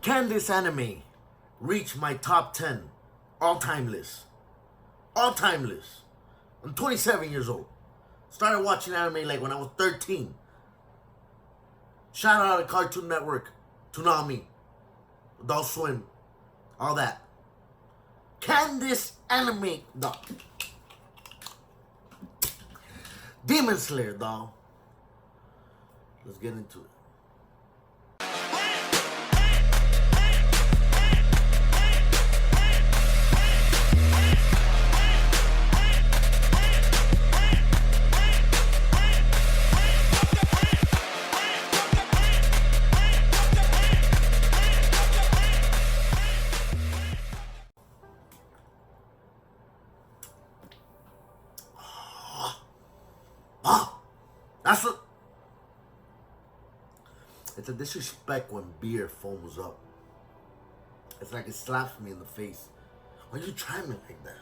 Can this anime reach my top 10 all-time list? All-time list. I'm 27 years old. Started watching anime like when I was 13. Shout out to Cartoon Network, Toonami, Adult Swim, all that. Can this anime, dog? Demon Slayer, dog. Let's get into it. That's what. It's a disrespect when beer foams up. It's like it slaps me in the face. Why you try me like that?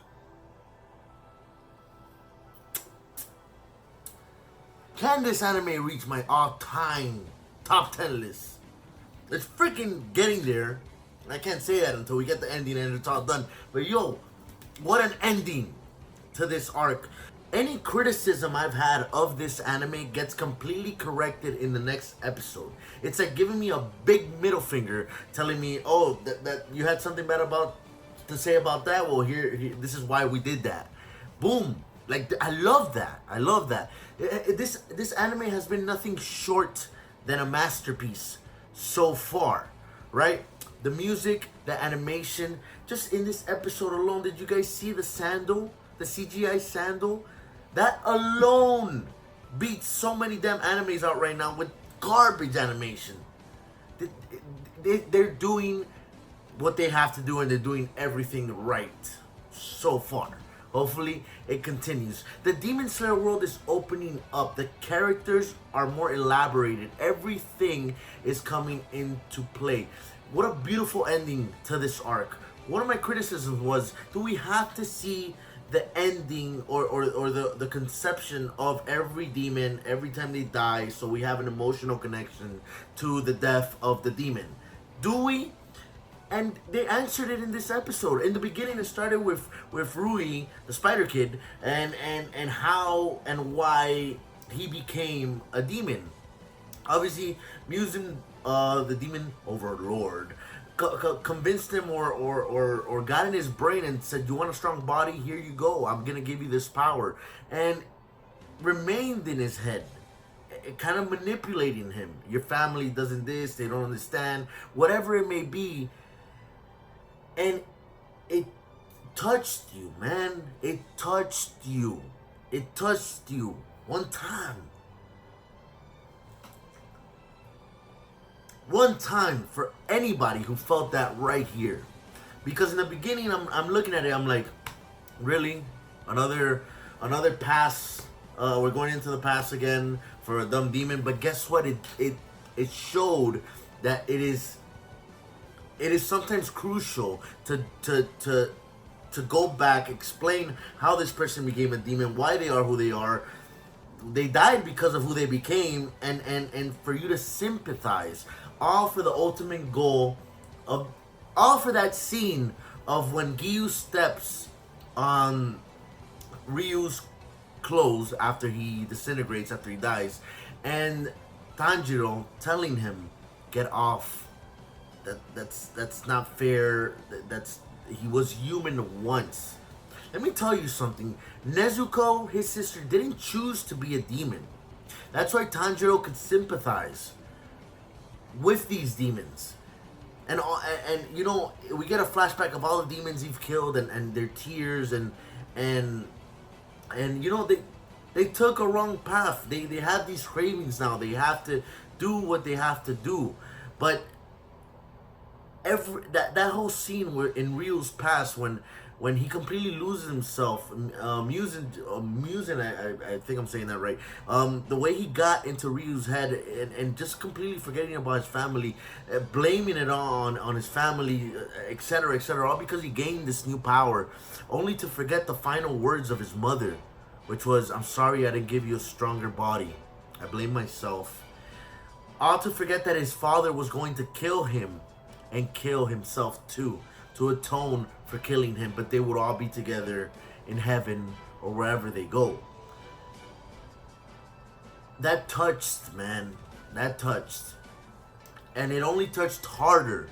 Can this anime reach my all-time top 10 list? It's freaking getting there. I can't say that until we get the ending and it's all done. But yo, what an ending to this arc. Any criticism I've had of this anime gets completely corrected in the next episode. It's like giving me a big middle finger, telling me, "Oh, that you had something bad to say about that. Well, here, this is why we did that." Boom! Like I love that. I love that. This anime has been nothing short than a masterpiece so far, right? The music, the animation, just in this episode alone, did you guys see the sandal, the CGI sandal? That alone beats so many damn animes out right now with garbage animation. They're doing what they have to do and they're doing everything right so far. Hopefully it continues. The Demon Slayer world is opening up. The characters are more elaborated. Everything is coming into play. What a beautiful ending to this arc. One of my criticisms was, do we have to see the ending or the conception of every demon every time they die so we have an emotional connection to the death of the demon? Do we? And they answered it in this episode. In the beginning, it started with Rui, the Spider Kid, and how and why he became a demon. Obviously, Musen, the demon overlord, convinced him or got in his brain and said, "You want a strong body? Here you go. I'm gonna give you this power," and remained in his head, kind of manipulating him. Your family doesn't this, they don't understand, whatever it may be. And it touched you, man. It touched you. It touched you one time. One time for anybody who felt that right here. Because in the beginning, I'm looking at it, I'm like, really? Another pass? We're going into the pass again for a dumb demon. But guess what? It showed that it is sometimes crucial to go back, explain how this person became a demon, why they are who they are. They died because of who they became, and for you to sympathize, all for the ultimate goal of, all for that scene of when Gyu steps on Ryu's clothes after he disintegrates, after he dies, and Tanjiro telling him, "Get off. That's not fair. He was human once." Let me tell you something. Nezuko, his sister, didn't choose to be a demon. That's why Tanjiro could sympathize with these demons. And you know, we get a flashback of all the demons he's killed and their tears and you know, they took a wrong path. They have these cravings now. They have to do what they have to do. But that whole scene where in Ryu's past when he completely loses himself, Musen, I think I'm saying that right. The way he got into Ryu's head and just completely forgetting about his family, blaming it on his family, etc., all because he gained this new power, only to forget the final words of his mother, which was, "I'm sorry I didn't give you a stronger body. I blame myself." All to forget that his father was going to kill him and kill himself too, to atone for killing him, but they would all be together in heaven or wherever they go. That touched, man. That touched. And it only touched harder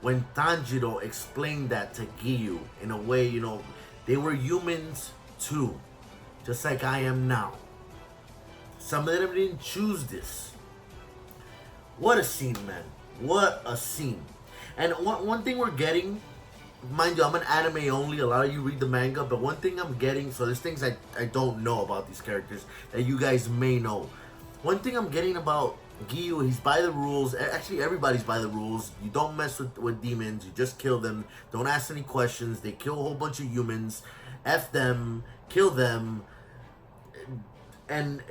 when Tanjiro explained that to Giyu in a way, they were humans too, just like I am now. Some of them didn't choose this. What a scene, man. What a scene. And one thing we're getting, mind you, I'm an anime only. A lot of you read the manga, but one thing I'm getting, so there's things I don't know about these characters that you guys may know. One thing I'm getting about Giyu, he's by the rules. Actually, everybody's by the rules. You don't mess with demons. You just kill them. Don't ask any questions. They kill a whole bunch of humans. F them. Kill them. And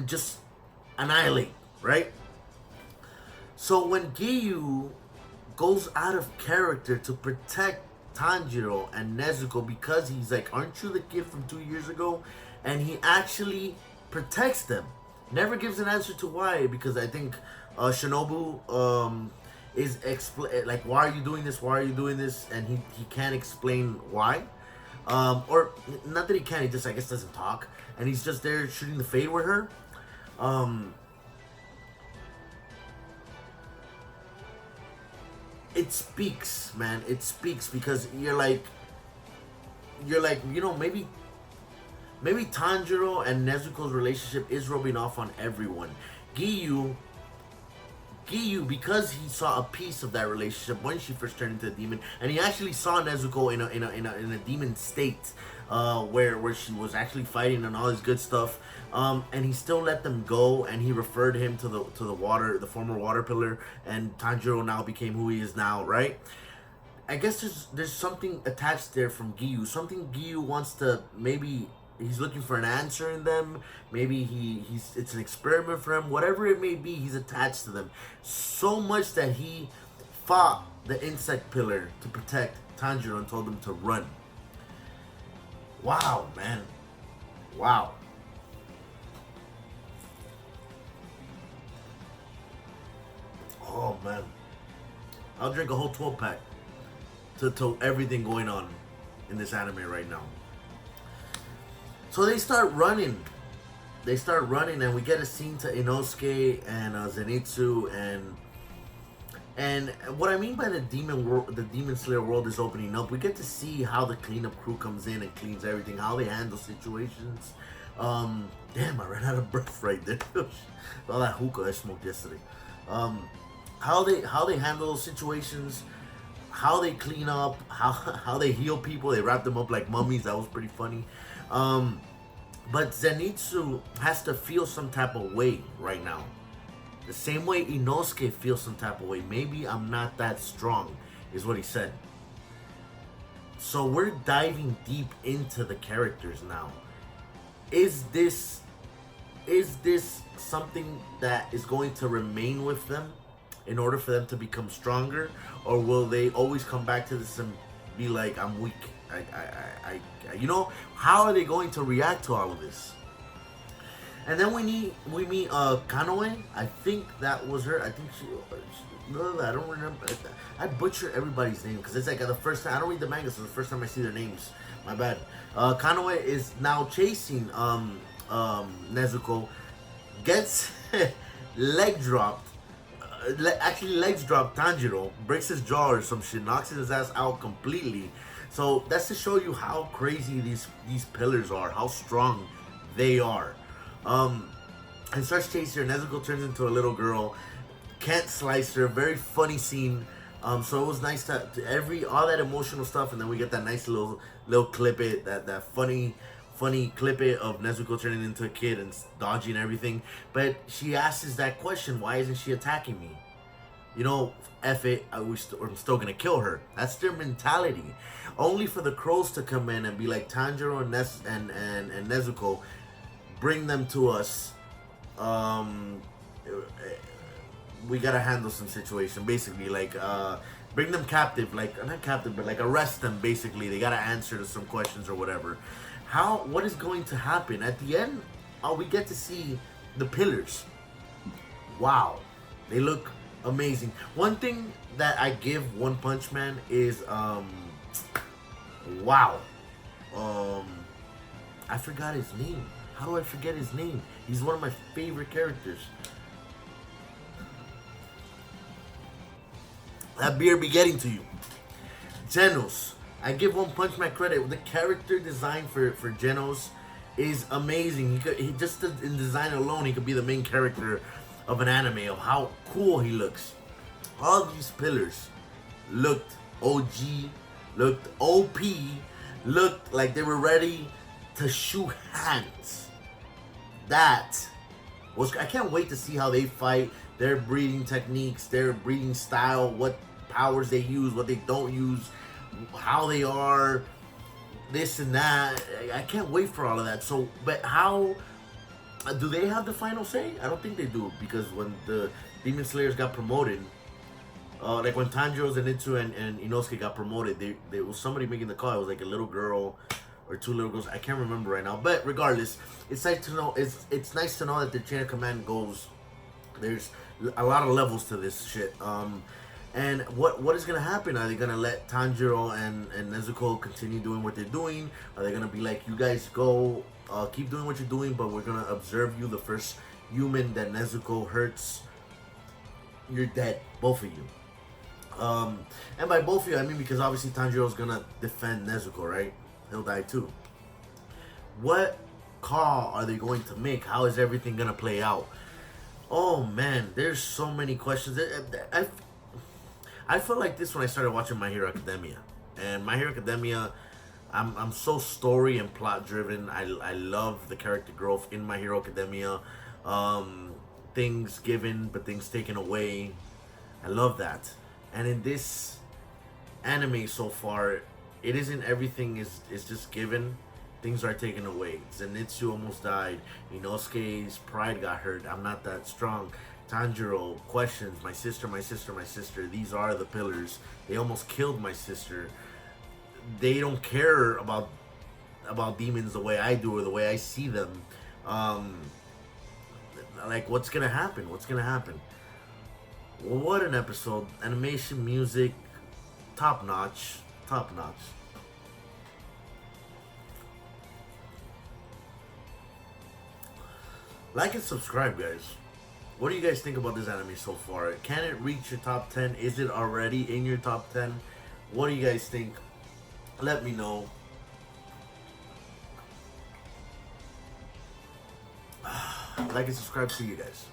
just annihilate, right? So when Giyu goes out of character to protect Tanjiro and Nezuko because he's like, aren't you the kid from 2 years ago? And he actually protects them. Never gives an answer to why, because I think Shinobu is like, why are you doing this? Why are you doing this? And he can't explain why. Or not that he can't, he just, I guess, doesn't talk. And he's just there shooting the fade with her. It speaks, man. It speaks because you're like, maybe Tanjiro and Nezuko's relationship is rubbing off on everyone. Giyu, because he saw a piece of that relationship when she first turned into a demon, and he actually saw Nezuko in a demon state, where she was actually fighting and all this good stuff, and he still let them go, and he referred him to the former water pillar, and Tanjiro now became who he is now, right? I guess there's something attached there from Giyu, something Giyu wants to, maybe he's looking for an answer in them. Maybe it's an experiment for him. Whatever it may be, he's attached to them so much that he fought the insect pillar to protect Tanjiro and told him to run. Wow, man. Wow. Oh, man. I'll drink a whole 12-pack to everything going on in this anime right now. So they start running. And we get a scene to Inosuke and Zenitsu, and what I mean by the Demon Slayer world is opening up. We get to see how the cleanup crew comes in and cleans everything, how they handle situations. Damn, I ran out of breath right there. All that hookah I smoked yesterday. How they handle situations, how they clean up, how they heal people. They wrap them up like mummies. That was pretty funny. But Zenitsu has to feel some type of way right now. The same way Inosuke feels some type of way. Maybe I'm not that strong, is what he said. So we're diving deep into the characters now. Is this something that is going to remain with them in order for them to become stronger? Or will they always come back to this and be like, I'm weak? How are they going to react to all of this? And then we meet Kanoe. I think that was her. I think she I don't remember. I butcher everybody's name because it's like the first time I don't read the manga, so the first time I see their names. My bad. Kanoe is now chasing Nezuko. Gets leg dropped. Actually, legs dropped Tanjiro. Breaks his jaw or some shit. Knocks his ass out completely. So that's to show you how crazy these pillars are, how strong they are. And starts chasing her. Nezuko turns into a little girl. Can't slice her. Very funny scene. So it was nice to all that emotional stuff, and then we get that nice little clip that funny clip of Nezuko turning into a kid and dodging everything. But she asks that question: why isn't she attacking me? F it, I'm still gonna kill her. That's their mentality. Only for the crows to come in and be like, Tanjiro and Nezuko, bring them to us. We gotta handle some situation. Basically, like, bring them captive. Like, not captive, but like arrest them, basically. They gotta answer to some questions or whatever. What is going to happen? At the end, we get to see the pillars. Wow. They look amazing. One thing that I give One Punch Man is wow. Um I forgot his name. How do I forget his name? He's one of my favorite characters. That beer be getting to you. Genos. I give One Punch Man credit. The character design for Genos is amazing. He just in design alone, he could be the main character of an anime, of how cool he looks. All these pillars looked OG, looked OP, looked like they were ready to shoot hands. That was, I can't wait to see how they fight, their breathing techniques, their breathing style, what powers they use, what they don't use, how they are, this and that. I can't wait for all of that. So, but how do they have the final say? I don't think they do, because when the Demon Slayers got promoted, like when Tanjiro, Zenitsu, and Inosuke got promoted, there was somebody making the call. It was like a little girl or two little girls. I can't remember right now. But regardless, it's nice to know. It's nice to know that the chain of command goes. There's a lot of levels to this shit. And what is gonna happen? Are they gonna let Tanjiro and Nezuko continue doing what they're doing? Are they gonna be like, you guys go, keep doing what you're doing, but we're gonna observe you. The first human that Nezuko hurts, you're dead, both of you. And by both of you, I mean because obviously Tanjiro's gonna defend Nezuko, right? He'll die too. What call are they going to make? How is everything gonna play out? Oh man, there's so many questions. I felt like this when I started watching My Hero Academia. And My Hero Academia, I'm so story and plot driven. I love the character growth in My Hero Academia. Things given but things taken away. I love that. And in this anime so far, it isn't everything is just given. Things are taken away. Zenitsu almost died. Inosuke's pride got hurt. I'm not that strong. Tanjiro questions, my sister, my sister, my sister. These are the pillars. They almost killed my sister. They don't care about demons the way I do or the way I see them. Like, what's gonna happen? What's gonna happen? Well, what an episode. Animation, music, top notch. Top notch. Like and subscribe, guys. What do you guys think about this anime so far? Can it reach your top 10? Is it already in your top 10? What do you guys think? Let me know. Like and subscribe. See you guys.